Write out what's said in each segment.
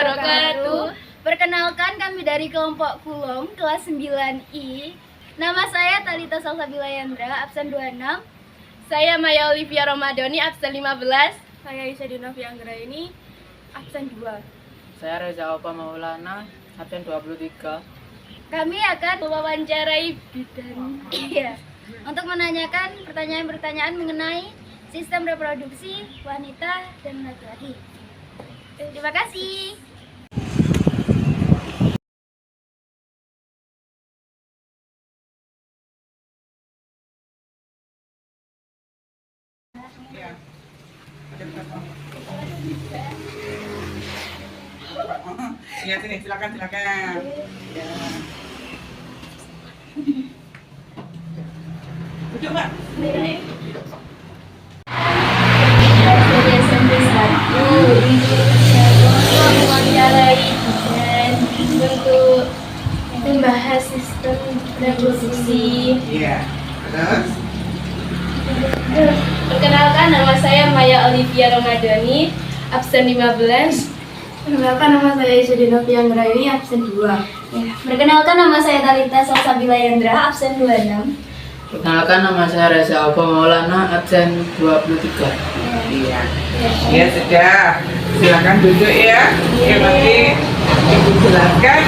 wabarakatuh. Perkenalkan, kami dari kelompok Kulong kelas 9I. Nama saya Talita Salsabila Yandra, absen 26. Saya Maya Olivia Ramadhani, absen 15. Saya Isyadina Fianggraini, absen 2. Saya Reza Opa Maulana, absen 23. Kami akan mewawancarai bidan untuk menanyakan pertanyaan-pertanyaan mengenai sistem reproduksi wanita dan laki-laki. Terima kasih. Ya, sini silakan. Ya. Duduk, Mbak. Dari SMP 1 mewawancarai bidan untuk membahas sistem reproduksi. Iya. Terus? Perkenalkan, nama saya Maya Olivia Ramadhani, absen 15. Perkenalkan, nama saya Isyadina Fianggraini, absen 2. Perkenalkan, nama saya Talita Salsabila Yandra, absen 26. Perkenalkan, nama saya Reza Opa Maulana, absen 23. Iya. Ya sudah. Silakan duduk ya. Oke, nanti Ibu jelaskan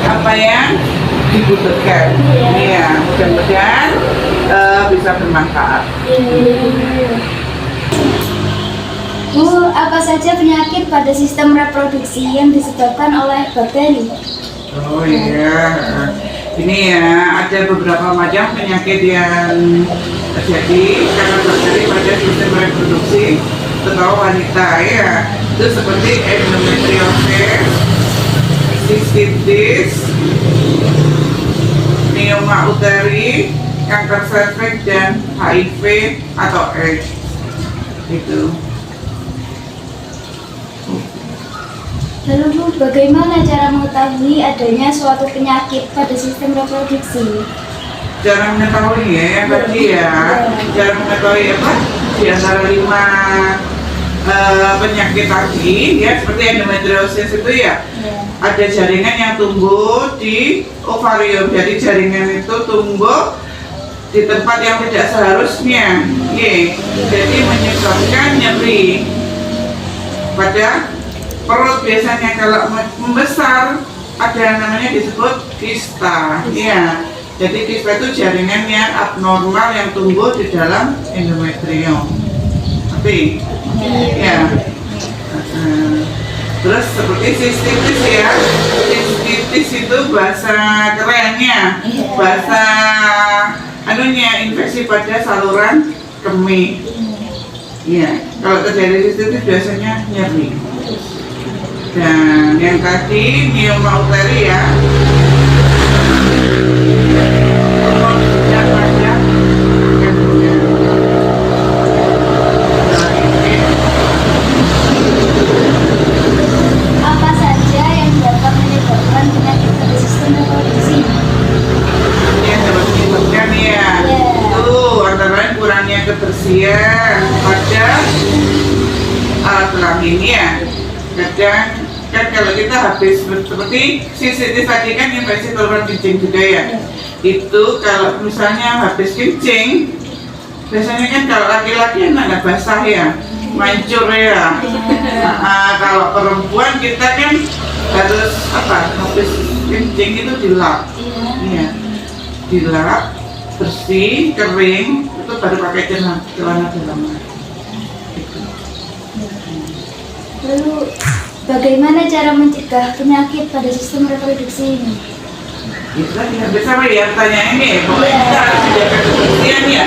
apa yang dibutuhkan. Iya, mudah-mudahan bisa bermanfaat. Bu, apa saja penyakit pada sistem reproduksi yang disebabkan oleh bakteri? Oh iya, ini ya ada beberapa macam penyakit yang terjadi karena bakteri pada sistem reproduksi terutama wanita ya. Itu seperti endometriosis, sistitis, myoma uteri, kanker serviks dan HIV atau AIDS. Gitu. Lalu Bu, bagaimana cara mengetahui adanya suatu penyakit pada sistem reproduksi? Cara mengetahui ya, yang tadi ya, cara mengetahui apa? Di antara 5 penyakit tadi ya, seperti endometriosis itu ya, ada jaringan yang tumbuh di ovarium. Jadi jaringan itu tumbuh di tempat yang tidak seharusnya, jadi menyebabkan nyeri pada perut. Biasanya kalau membesar ada yang namanya disebut kista, ya. Jadi kista itu jaringan yang abnormal yang tumbuh di dalam endometrium. Tapi, ya. Terus seperti sistitis ya, sistitis itu bahasa kerennya, bahasa infeksi pada saluran kemih. Ya, kalau terjadi sistitis biasanya nyeri. Dan yang tadi myoma uteri ya, Apa saja yang dapat menyebabkan penyakit pada sistem reproduksi? yang dapat menyebabkan ya, itu antara lain kurangnya kebersihan pada alat kelamin ya. Kadang kan kalau kita habis seperti sistitis tadi kan infeksi saluran kencing juga ya. Itu kalau misalnya habis kencing, biasanya kan kalau laki-laki enak basah ya, mancur ya. Kalau perempuan kita kan harus habis kencing itu dilap, dilap bersih kering, itu baru pakai celana dalam. Lalu, bagaimana cara mencegah penyakit pada sistem reproduksi ini? Itu tadi hampir sama ya pertanyaan ini. Pokoknya kita harus menjaga kebersihan ya,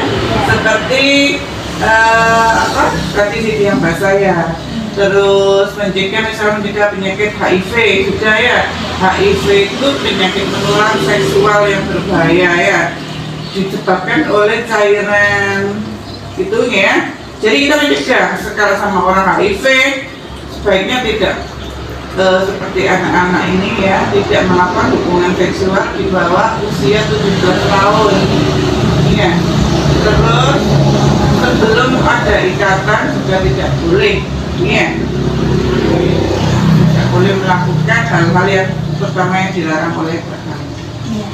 seperti tadi sih yang basah ya. Terus mencegah penyakit HIV juga ya. HIV itu penyakit menular seksual yang berbahaya ya, disebabkan oleh cairan itu ya. Jadi kita mencegah sekali sama orang HIV, sebaiknya tidak seperti anak-anak ini ya, tidak melakukan hubungan seksual di bawah usia 17 tahun. Ya. Terus sebelum ada ikatan juga tidak boleh. Ya. Tidak boleh melakukan hal-hal yang pertama yang dilarang oleh agama. Iya.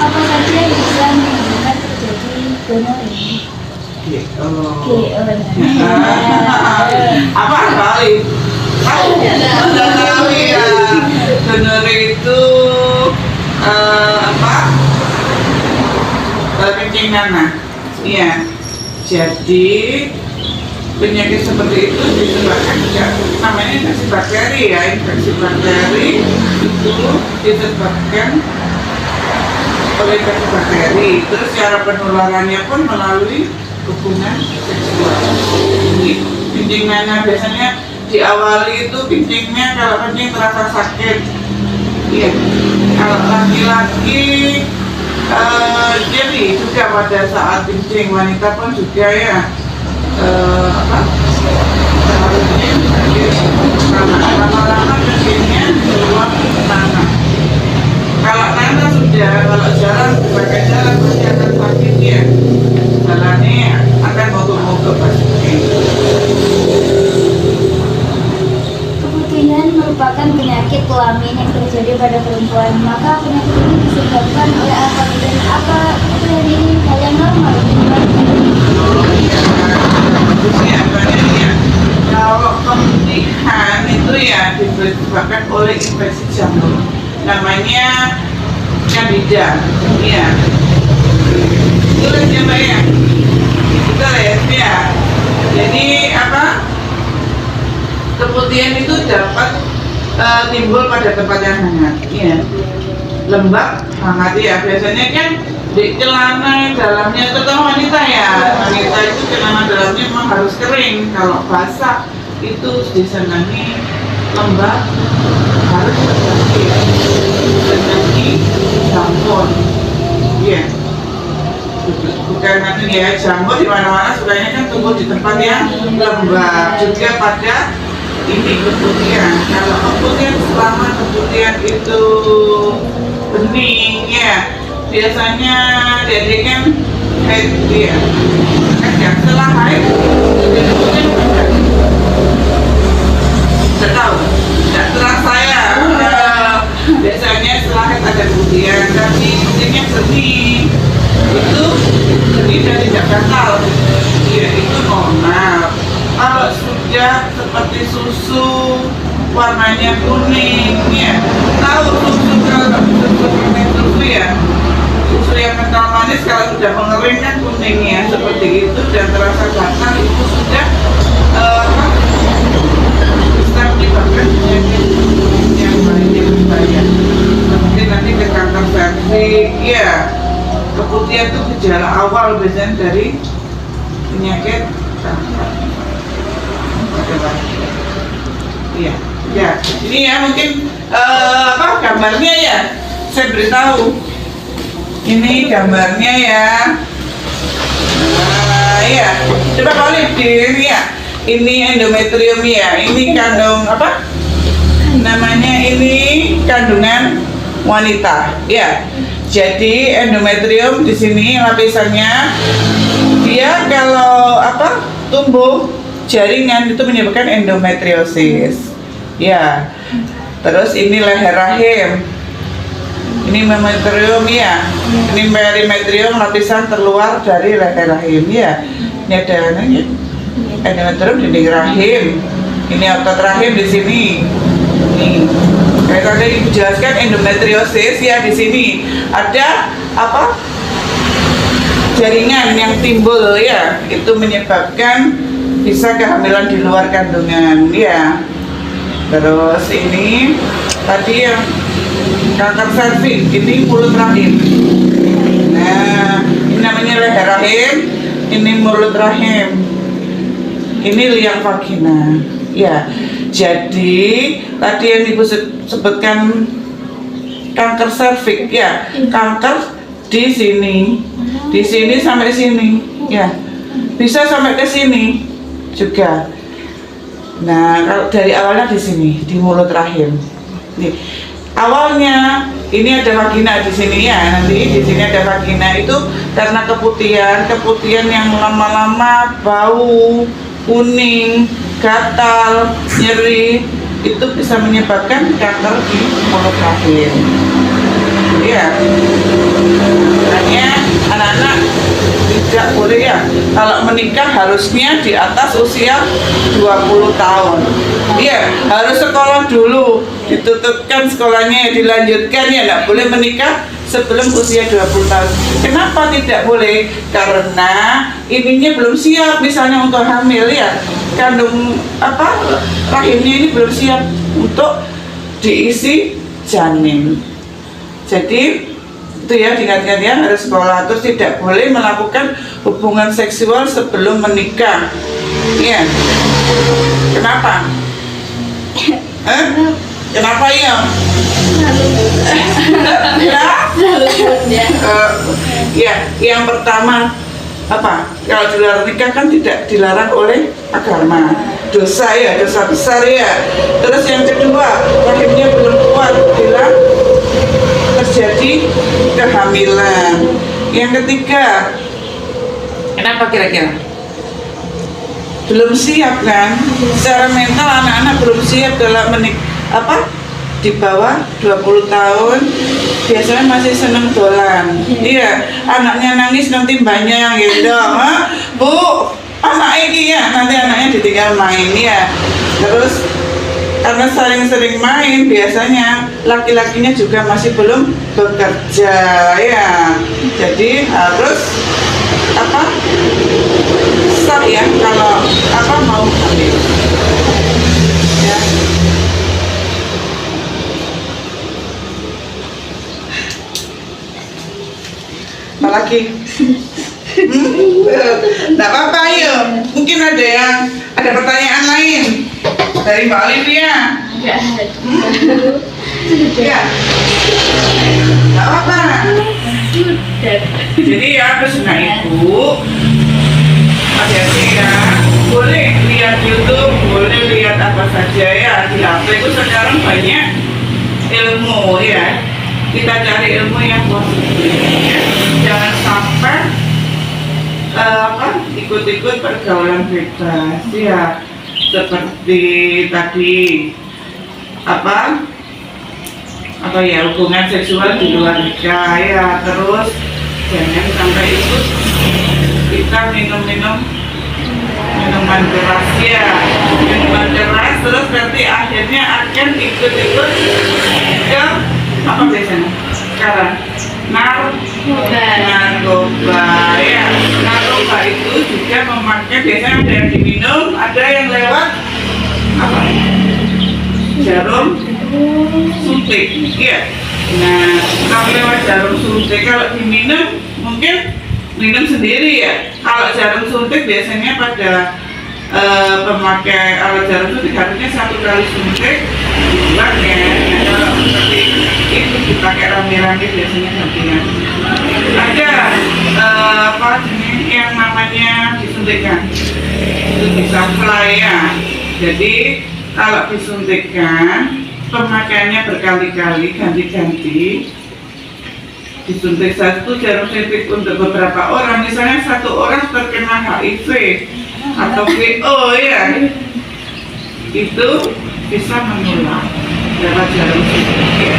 Apa saja yang bisa menimbulkan terjadi gonorrea? Apa kali? Udah tahu ya. Gonorrea itu apa? Kencing nanah. Iya. Jadi penyakit seperti itu disebabkan juga namanya infeksi bakteri ya. Infeksi bakteri itu disebabkan oleh infeksi bakteri. Terus cara penularannya pun melalui hubungan seksual. Kencing nanah biasanya diawali itu kencingnya kalau kencing terasa sakit. Iya. Kalau laki-laki jadi juga pada saat kencing, wanita pun juga ya lama-lama kencingnya keluar nanah. Kalau nanah sudah, kalau jalan pakai jalan pasti akan sakit ya. Jalannya akan mogok-mogok pasti. Keputihan merupakan penyakit kelamin yang terjadi pada perempuan. Maka penyakit ini disebabkan oleh apa dan apa ini hal yang normal. Kalau keputihan itu ya disebabkan oleh infeksi jamur, namanya Candida. Iya. Itu siapa ya? Itu ya. Jadi apa? Keputihan itu dapat timbul pada tempat yang hangat, ya. Lembab, hangat ya. Biasanya kan di celana dalamnya, terutama wanita ya. Wanita itu celana dalamnya memang harus kering. Kalau basah itu disenangi lembab, harus berganti, disenangi jambon, ya. Bukan nanti ya jambon di mana-mana sukanya kan tumbuh di tempat yang lembab. Juga pada ini keputihan. Kalau keputihan selama keputihan itu bening ya, biasanya jadi kan haid dia. Kan ya setelah haid jadi keputihan enggak. Tidak tahu, tidak terasa ya. Biasanya setelah haid ada keputihan, tapi keputihannya seni. Itu seni dan tidak gatal. Ya itu normal. Kalau sudah seperti susu warnanya kuning ya, tahu susu kalau seperti susu ya, susu yang kental manis kalau sudah mengering kan kuning ya, seperti itu dan terasa gatal itu sudah bisa menyebabkan penyakit yang lainnya berbahaya. Seperti nanti ke kanker cervix ya. Keputihan itu gejala awal biasanya dari penyakit kanker. Iya, ya. Ini ya mungkin apa gambarnya ya? Saya beritahu. Ini gambarnya ya. Iya. Coba kau lihat ya. Ini endometrium ya. Ini kandung apa? Namanya ini kandungan wanita. Ya. Jadi endometrium di sini lapisannya dia kalau apa? Tumbuh jaringan itu menyebabkan endometriosis. Ya. Terus ini leher rahim. Ini metrium ya. Ini perimetrium lapisan terluar dari leher rahim ya. Ini ada endometrium dinding rahim. Ini otot rahim di sini. Nih. Kayak tadi dijelaskan endometriosis ya, di sini ada apa? Jaringan yang timbul ya. Itu menyebabkan bisa kehamilan di luar kandungan ya. Terus ini tadi yang kanker serviks, ini mulut rahim. Nah, ini namanya leher rahim, ini mulut rahim, ini liang vagina ya. Jadi tadi yang ibu sebutkan kanker serviks ya, kanker di sini sampai sini ya, bisa sampai ke sini juga. Nah, kalau dari awalnya di sini, di mulut rahim. Nih, awalnya ini ada vagina di sini ya. Nanti di sini ada vagina itu karena keputihan yang lama-lama bau kuning gatal, nyeri, itu bisa menyebabkan kanker di mulut rahim. Iya. Makanya anak-anak tidak boleh ya, kalau menikah harusnya di atas usia 20 tahun. Iya, harus sekolah dulu, ditutupkan sekolahnya, dilanjutkan ya, tidak boleh menikah sebelum usia 20 tahun. Kenapa tidak boleh? Karena ininya belum siap, misalnya untuk hamil ya, kandung rahimnya ini belum siap untuk diisi janin. Jadi itu ya, diingatkan ya, harus sekolah. Terus tidak boleh melakukan hubungan seksual sebelum menikah. Iya. Kenapa? Kenapa ya? Ya, yang pertama apa? Kalau di luar nikah kan tidak dilarang oleh agama. Dosa ya, dosa besar ya. Terus yang kedua, rahimnya belum kuat bila terjadi kehamilan. Yang ketiga, kenapa kira-kira? Belum siap kan? Secara mental anak-anak belum siap dalam di bawah 20 tahun biasanya masih seneng dolan. Iya, anaknya nangis nanti mbaknya yang gendong. Bu, anak ini ya, nanti anaknya ditinggal main ya. Terus karena sering-sering main, biasanya laki-lakinya juga masih belum bekerja ya. Jadi harus sah ya kalau mau hamil. Ya. Apalagi? Nggak apa-apa ya. Mungkin ada pertanyaan lain dari Mbak Olivia. Ya. Nggak apa-apa. Jadi ya pesan ibu, hati-hati ya. Boleh lihat YouTube, boleh lihat apa saja ya. Di HP itu sekarang banyak ilmu ya. Kita cari ilmu yang positif. Jangan sampai ikut-ikut pergaulan bebas ya, seperti tadi hubungan seksual di luar nikah ya. Terus jangan sampai ikut kita minuman keras ya, minuman keras, terus nanti akhirnya akan ikut-ikut ke biasanya sekarang narkoba ya. Narkoba itu juga memakai, biasanya ada yang diminum, ada yang lewat jarum suntik ya. Nah, kalau lewat jarum suntik, kalau diminum mungkin minum sendiri ya. Kalau jarum suntik biasanya pada pemakai alat jarum suntik harusnya 1 kali suntik dibuat ya. Kalau seperti itu dipakai rame-rame biasanya sampingan. Ada jenis yang namanya disuntikkan, itu bisa fly ya. Jadi kalau disuntikkan pemakaiannya berkali-kali, ganti-ganti. Disuntik satu jarum suntik untuk beberapa orang, misalnya satu orang terkena HIV atau VO ya, itu bisa menular lewat jarum suntik ya.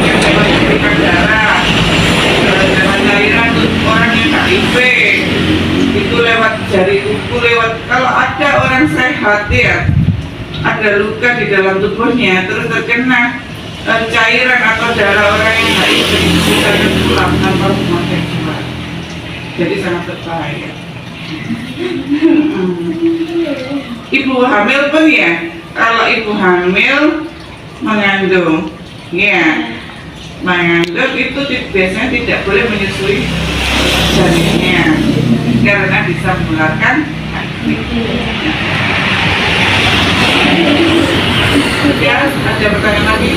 Lewat suntikan darah, lewat cairan untuk orang yang HIV, itu lewat jari kuku, kalau ada orang sehat ya, ada luka di dalam tubuhnya terus terkena cairan atau darah orang yang HIV, bisa tertular tanpa hubungan seksual. Jadi sangat berbahaya. Ibu hamil pun ya, kalau ibu hamil mengandung itu biasanya tidak boleh menyusui janinnya karena bisa menularkan HIV. Ya, ada pertanyaan lagi?